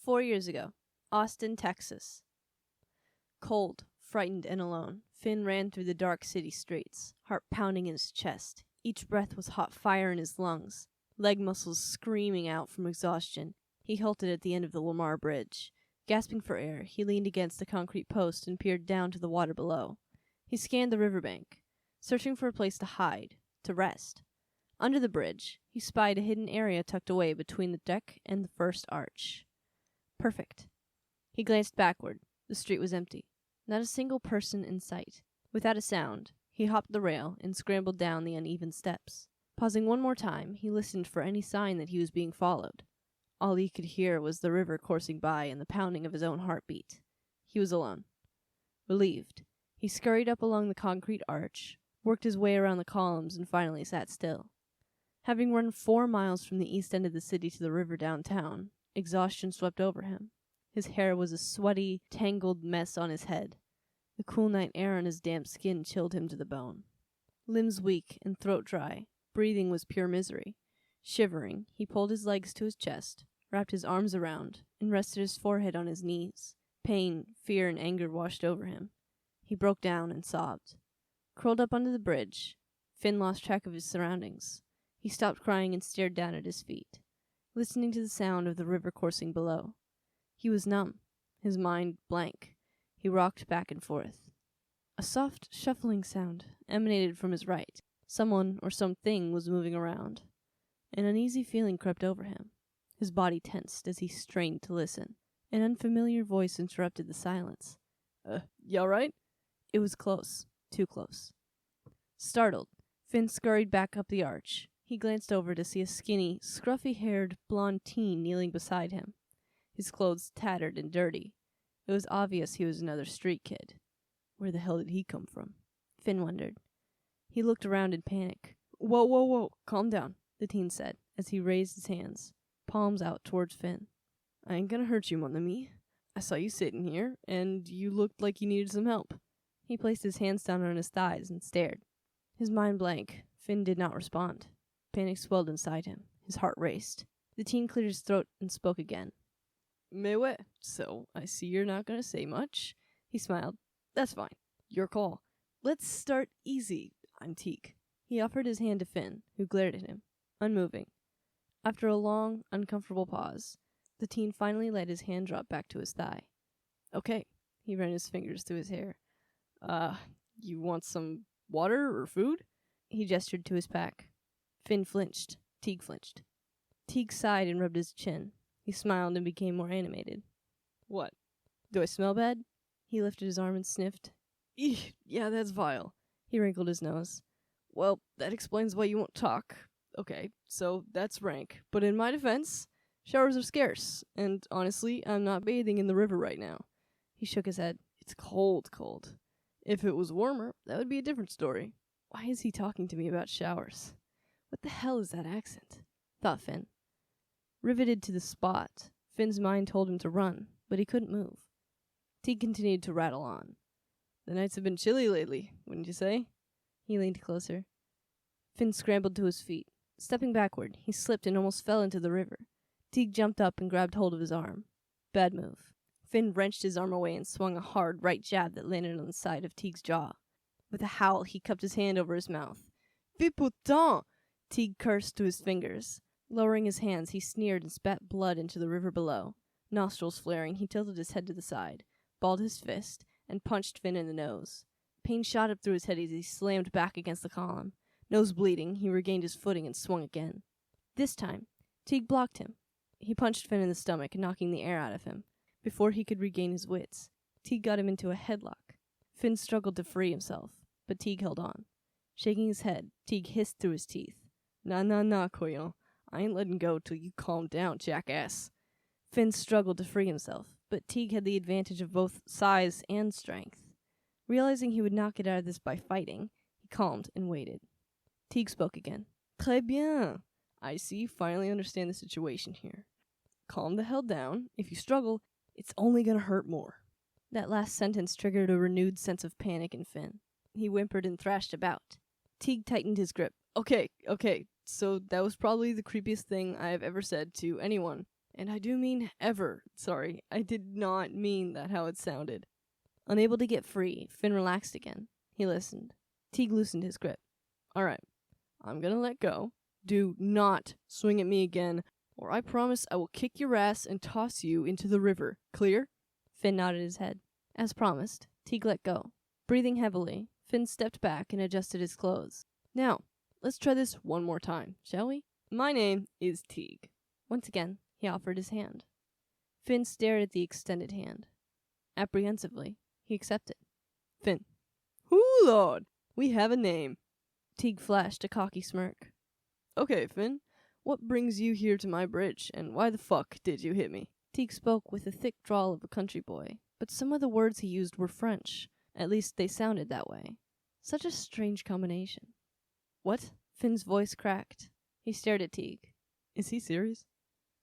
4 years ago, Austin, Texas. Cold, frightened, and alone, Finn ran through the dark city streets, heart pounding in his chest. Each breath was hot fire in his lungs, leg muscles screaming out from exhaustion. He halted at the end of the Lamar Bridge. Gasping for air, he leaned against a concrete post and peered down to the water below. He scanned the riverbank, searching for a place to hide, to rest. Under the bridge, he spied a hidden area tucked away between the deck and the first arch. Perfect. He glanced backward. The street was empty. Not a single person in sight. Without a sound, he hopped the rail and scrambled down the uneven steps. Pausing one more time, he listened for any sign that he was being followed. All he could hear was the river coursing by and the pounding of his own heartbeat. He was alone. Relieved, he scurried up along the concrete arch, worked his way around the columns, and finally sat still. Having run 4 miles from the east end of the city to the river downtown, exhaustion swept over him. His hair was a sweaty, tangled mess on his head. The cool night air on his damp skin chilled him to the bone. Limbs weak and throat dry, breathing was pure misery. Shivering, he pulled his legs to his chest, wrapped his arms around, and rested his forehead on his knees. Pain, fear, and anger washed over him. He broke down and sobbed. Curled up under the bridge, Finn lost track of his surroundings. He stopped crying and stared down at his feet, listening to the sound of the river coursing below. He was numb, his mind blank. He rocked back and forth. A soft, shuffling sound emanated from his right. Someone or something was moving around. An uneasy feeling crept over him. His body tensed as he strained to listen. An unfamiliar voice interrupted the silence. You alright? It was close. Too close. Startled, Finn scurried back up the arch. He glanced over to see a skinny, scruffy-haired, blonde teen kneeling beside him, his clothes tattered and dirty. It was obvious he was another street kid. Where the hell did he come from? Finn wondered. He looked around in panic. Whoa, calm down, the teen said, as he raised his hands, palms out towards Finn. I ain't gonna hurt you, mon ami. I saw you sitting here, and you looked like you needed some help. He placed his hands down on his thighs and stared. His mind blank, Finn did not respond. Panic swelled inside him. His heart raced. The teen cleared his throat and spoke again. Mais ouais, so I see you're not gonna say much. He smiled. That's fine. Your call. Let's start easy. I'm Teague. He offered his hand to Finn, who glared at him, unmoving. After a long, uncomfortable pause, the teen finally let his hand drop back to his thigh. Okay. He ran his fingers through his hair. You want some water or food? He gestured to his pack. Finn flinched. Teague flinched. Teague sighed and rubbed his chin. He smiled and became more animated. What? Do I smell bad? He lifted his arm and sniffed. Eek, yeah, that's vile. He wrinkled his nose. Well, that explains why you won't talk. Okay, so that's rank. But in my defense, showers are scarce, and honestly, I'm not bathing in the river right now. He shook his head. It's cold. If it was warmer, that would be a different story. Why is he talking to me about showers? What the hell is that accent? Thought Finn. Riveted to the spot, Finn's mind told him to run, but he couldn't move. Teague continued to rattle on. The nights have been chilly lately, wouldn't you say? He leaned closer. Finn scrambled to his feet. Stepping backward, he slipped and almost fell into the river. Teague jumped up and grabbed hold of his arm. Bad move. Finn wrenched his arm away and swung a hard right jab that landed on the side of Teague's jaw. With a howl, he cupped his hand over his mouth. Fais putain! Teague cursed to his fingers. Lowering his hands, he sneered and spat blood into the river below. Nostrils flaring, he tilted his head to the side, balled his fist, and punched Finn in the nose. Pain shot up through his head as he slammed back against the column. Nose bleeding, he regained his footing and swung again. This time, Teague blocked him. He punched Finn in the stomach, knocking the air out of him. Before he could regain his wits, Teague got him into a headlock. Finn struggled to free himself, but Teague held on. Shaking his head, Teague hissed through his teeth. Nah, Koyon. I ain't letting go till you calm down, jackass. Finn struggled to free himself, but Teague had the advantage of both size and strength. Realizing he would not get out of this by fighting, he calmed and waited. Teague spoke again. Très bien. I see you finally understand the situation here. Calm the hell down. If you struggle, it's only gonna hurt more. That last sentence triggered a renewed sense of panic in Finn. He whimpered and thrashed about. Teague tightened his grip. Okay, so that was probably the creepiest thing I have ever said to anyone. And I do mean ever. Sorry, I did not mean that how it sounded. Unable to get free, Finn relaxed again. He listened. Teague loosened his grip. All right, I'm gonna let go. Do not swing at me again, or I promise I will kick your ass and toss you into the river. Clear? Finn nodded his head. As promised, Teague let go. Breathing heavily, Finn stepped back and adjusted his clothes. Now, let's try this one more time, shall we? My name is Teague. Once again, he offered his hand. Finn stared at the extended hand. Apprehensively, he accepted. Finn. Whoo, Lord, we have a name. Teague flashed a cocky smirk. Okay, Finn, what brings you here to my bridge, and why the fuck did you hit me? Teague spoke with the thick drawl of a country boy, but some of the words he used were French. At least they sounded that way. Such a strange combination. What? Finn's voice cracked. He stared at Teague. Is he serious?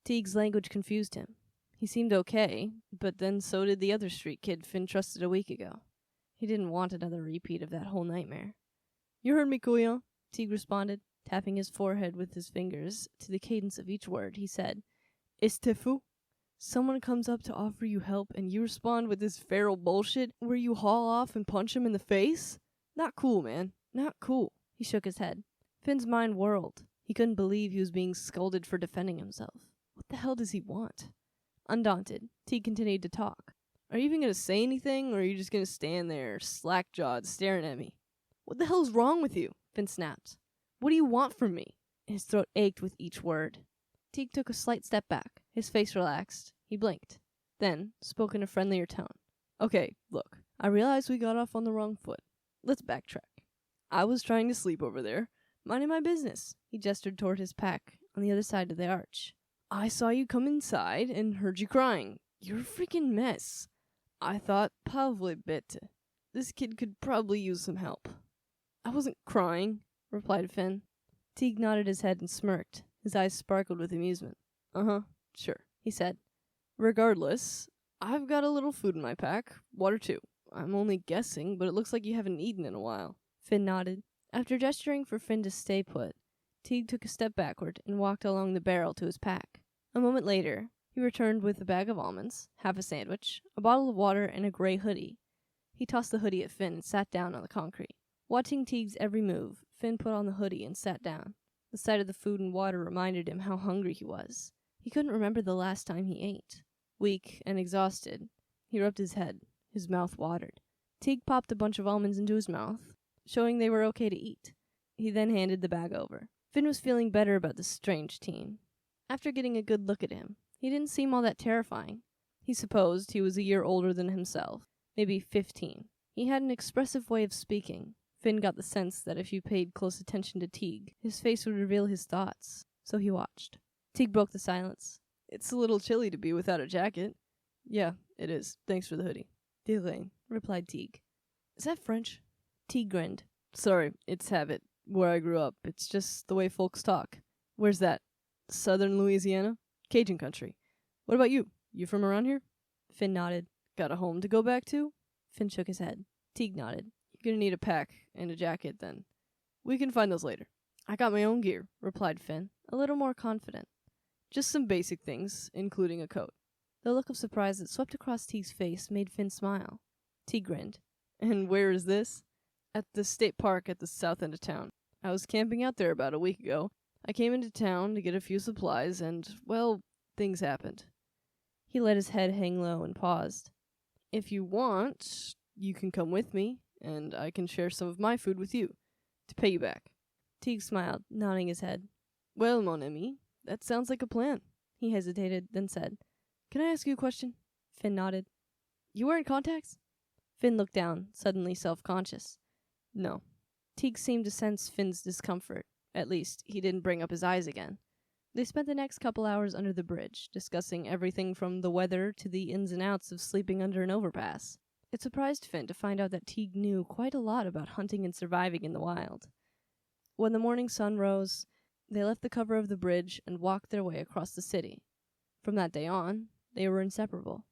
Teague's language confused him. He seemed okay, but then so did the other street kid Finn trusted a week ago. He didn't want another repeat of that whole nightmare. You heard me, couillon, Teague responded, tapping his forehead with his fingers to the cadence of each word. He said, Est-ce fou? Someone comes up to offer you help and you respond with this feral bullshit where you haul off and punch him in the face? Not cool, man. Not cool. He shook his head. Finn's mind whirled. He couldn't believe he was being scolded for defending himself. What the hell does he want? Undaunted, Teague continued to talk. Are you even going to say anything, or are you just going to stand there, slack-jawed, staring at me? What the hell's wrong with you? Finn snapped. What do you want from me? His throat ached with each word. Teague took a slight step back. His face relaxed. He blinked. Then spoke in a friendlier tone. Okay, look. I realize we got off on the wrong foot. Let's backtrack. I was trying to sleep over there, minding my business. He gestured toward his pack on the other side of the arch. I saw you come inside and heard you crying. You're a freaking mess. I thought, probably bitte. This kid could probably use some help. I wasn't crying, replied Finn. Teague nodded his head and smirked. His eyes sparkled with amusement. Uh-huh, sure, he said. Regardless, I've got a little food in my pack. Water too. I'm only guessing, but it looks like you haven't eaten in a while. Finn nodded. After gesturing for Finn to stay put, Teague took a step backward and walked along the barrel to his pack. A moment later, he returned with a bag of almonds, half a sandwich, a bottle of water, and a gray hoodie. He tossed the hoodie at Finn and sat down on the concrete. Watching Teague's every move, Finn put on the hoodie and sat down. The sight of the food and water reminded him how hungry he was. He couldn't remember the last time he ate. Weak and exhausted, he rubbed his head. His mouth watered. Teague popped a bunch of almonds into his mouth, showing they were okay to eat. He then handed the bag over. Finn was feeling better about this strange teen. After getting a good look at him, he didn't seem all that terrifying. He supposed he was a year older than himself, maybe 15. He had an expressive way of speaking. Finn got the sense that if you paid close attention to Teague, his face would reveal his thoughts, so he watched. Teague broke the silence. It's a little chilly to be without a jacket. Yeah, it is. Thanks for the hoodie. Disdain, replied Teague. Is that French? Teague grinned. Sorry, it's habit. Where I grew up, it's just the way folks talk. Where's that? Southern Louisiana? Cajun country. What about you? You from around here? Finn nodded. Got a home to go back to? Finn shook his head. Teague nodded. You're gonna need a pack and a jacket then. We can find those later. I got my own gear, replied Finn, a little more confident. Just some basic things, including a coat. The look of surprise that swept across Teague's face made Finn smile. Teague grinned. And where is this? At the state park at the south end of town. I was camping out there about a week ago. I came into town to get a few supplies and, well, things happened. He let his head hang low and paused. If you want, you can come with me, and I can share some of my food with you, to pay you back. Teague smiled, nodding his head. Well, mon ami, that sounds like a plan. He hesitated, then said, Can I ask you a question? Finn nodded. You wearing contacts? Finn looked down, suddenly self-conscious. No. Teague seemed to sense Finn's discomfort. At least, he didn't bring up his eyes again. They spent the next couple hours under the bridge, discussing everything from the weather to the ins and outs of sleeping under an overpass. It surprised Finn to find out that Teague knew quite a lot about hunting and surviving in the wild. When the morning sun rose, they left the cover of the bridge and walked their way across the city. From that day on, they were inseparable.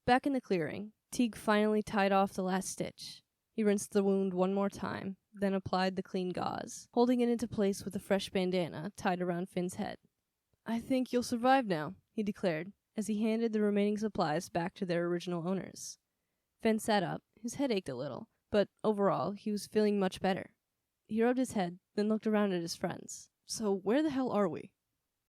Back in the clearing, Teague finally tied off the last stitch. He rinsed the wound one more time, then applied the clean gauze, holding it into place with a fresh bandana tied around Finn's head. I think you'll survive now, he declared, as he handed the remaining supplies back to their original owners. Finn sat up. His head ached a little, but overall, he was feeling much better. He rubbed his head, then looked around at his friends. So where the hell are we?